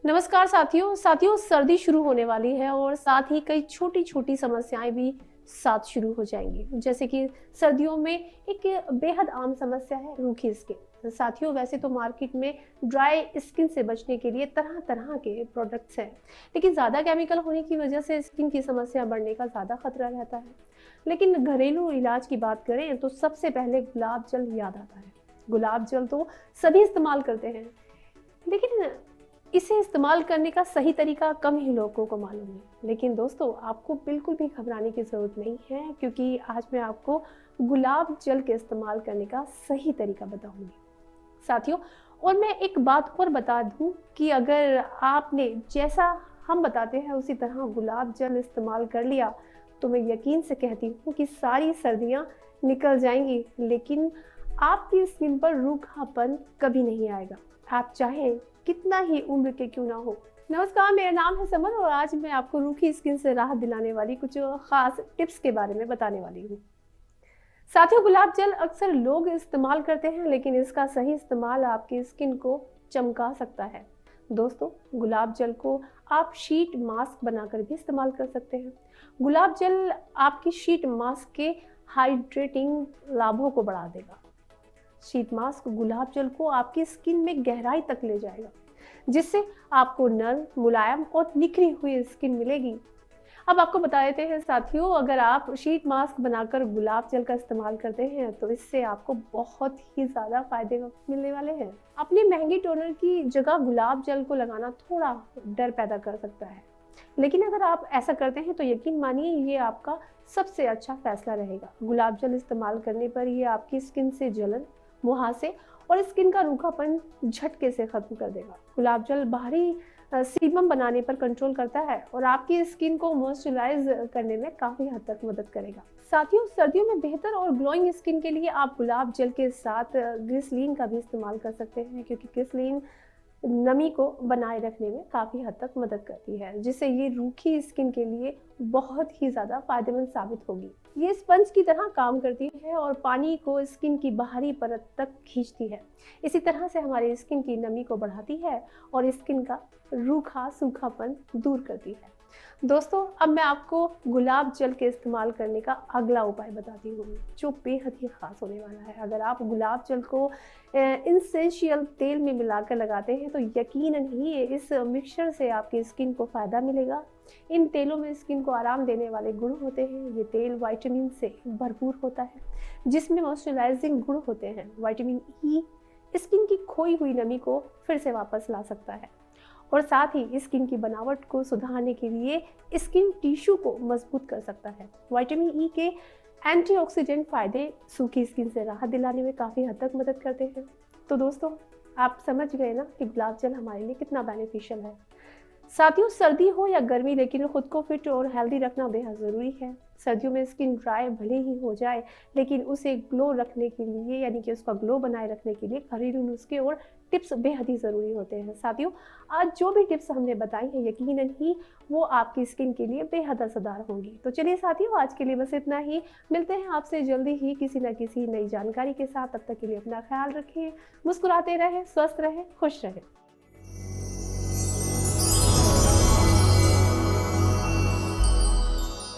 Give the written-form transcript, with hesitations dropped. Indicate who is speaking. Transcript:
Speaker 1: नमस्कार साथियों सर्दी शुरू होने वाली है और साथ ही कई छोटी छोटी समस्याएं भी साथ शुरू हो जाएंगी। जैसे कि सर्दियों में एक बेहद आम समस्या है रूखी स्किन। साथियों वैसे तो मार्केट में ड्राई स्किन से बचने के लिए तरह तरह के प्रोडक्ट्स हैं, लेकिन ज़्यादा केमिकल होने की वजह से स्किन की समस्या बढ़ने का ज़्यादा खतरा रहता है। लेकिन घरेलू इलाज की बात करें तो सबसे पहले गुलाब जल याद आता है। गुलाब जल तो सभी इस्तेमाल करते हैं, लेकिन इसे इस्तेमाल करने का सही तरीका कम ही लोगों को मालूम है। लेकिन दोस्तों आपको बिल्कुल भी घबराने की ज़रूरत नहीं है, क्योंकि आज मैं आपको गुलाब जल के इस्तेमाल करने का सही तरीका बताऊंगी साथियों। और मैं एक बात और बता दूं कि अगर आपने जैसा हम बताते हैं उसी तरह गुलाब जल इस्तेमाल कर लिया तो मैं यकीन से कहती हूँ कि सारी सर्दियाँ निकल जाएंगी, लेकिन आपकी स्किन पर रूखापन कभी नहीं आएगा, आप चाहें कितना ही उम्र के क्यों ना हो। नमस्कार, मेरा नाम है समर और आज मैं आपको रूखी स्किन से राहत दिलाने वाली कुछ खास टिप्स के बारे में बताने वाली हूँ। साथियों गुलाब जल अक्सर लोग इस्तेमाल करते हैं, लेकिन इसका सही इस्तेमाल आपकी स्किन को चमका सकता है। दोस्तों गुलाब जल को आप शीट मास्क बनाकर भी इस्तेमाल कर सकते हैं। गुलाब जल आपकी शीट मास्क के हाइड्रेटिंग लाभों को बढ़ा देगा। शीट मास्क गुलाब जल को आपकी स्किन में गहराई तक ले जाएगा, जिससे आपको नर्म, मुलायम और निखरी हुई स्किन मिलेगी। अब आपको बता देते हैं साथियों, अगर आप शीट मास्क बनाकर गुलाब जल का इस्तेमाल करते हैं तो इससे आपको बहुत ही ज़्यादा फायदे मिलने वाले हैं। अपनी महंगी टोनर की जगह गुलाब जल को लगाना थोड़ा डर पैदा कर सकता है, लेकिन अगर आप ऐसा करते हैं तो यकीन मानिए ये आपका सबसे अच्छा फैसला रहेगा। गुलाब जल इस्तेमाल करने पर ये आपकी स्किन से जलन, मुहासे और स्किन का रूखापन झटके से खत्म कर देगा। गुलाब जल बाहरी सीबम बनाने पर कंट्रोल करता है और आपकी स्किन को मॉइस्चराइज करने में काफी हद तक मदद करेगा। साथियों सर्दियों में बेहतर और ग्लोइंग स्किन के लिए आप गुलाब जल के साथ ग्लिसरीन का भी इस्तेमाल कर सकते हैं, क्योंकि ग्लिसरीन नमी को बनाए रखने में काफ़ी हद तक मदद करती है, जिससे ये रूखी स्किन के लिए बहुत ही ज़्यादा फायदेमंद साबित होगी। ये स्पंज की तरह काम करती है और पानी को स्किन की बाहरी परत तक खींचती है। इसी तरह से हमारी स्किन की नमी को बढ़ाती है और स्किन का रूखा सूखापन दूर करती है। दोस्तों अब मैं आपको गुलाब जल के इस्तेमाल करने का अगला उपाय बताती हूँ, जो बेहद ही खास होने वाला है। अगर आप गुलाब जल को एसेंशियल तेल में मिलाकर लगाते हैं तो यकीनन ही इस मिक्सचर से आपकी स्किन को फ़ायदा मिलेगा। इन तेलों में स्किन को आराम देने वाले गुण होते हैं। ये तेल विटामिन से भरपूर होता है, जिसमें मॉइस्चराइजिंग गुण होते हैं। विटामिन ई स्किन की खोई हुई नमी को फिर से वापस ला सकता है और साथ ही स्किन की बनावट को सुधारने के लिए स्किन टिश्यू को मजबूत कर सकता है। विटामिन ई के एंटीऑक्सीडेंट फायदे सूखी स्किन से राहत दिलाने में काफ़ी हद तक मदद करते हैं। तो दोस्तों आप समझ गए ना कि गुलाब जल हमारे लिए कितना बेनिफिशियल है। साथियों सर्दी हो या गर्मी, लेकिन खुद को फिट और हेल्दी रखना बेहद ज़रूरी है। सर्दियों में स्किन ड्राई भले ही हो जाए, लेकिन उसे ग्लो रखने के लिए यानी कि उसका ग्लो बनाए रखने के लिए घरेलू नुस्खे और टिप्स बेहद ही ज़रूरी होते हैं। साथियों आज जो भी टिप्स हमने बताई हैं यकीनन ही वो आपकी स्किन के लिए बेहद असरदार होंगी। तो चलिए साथियों आज के लिए बस इतना ही। मिलते हैं आपसे जल्दी ही किसी न किसी नई जानकारी के साथ। तब तक के लिए अपना ख्याल रखें, मुस्कुराते रहें, स्वस्थ रहें, खुश रहें।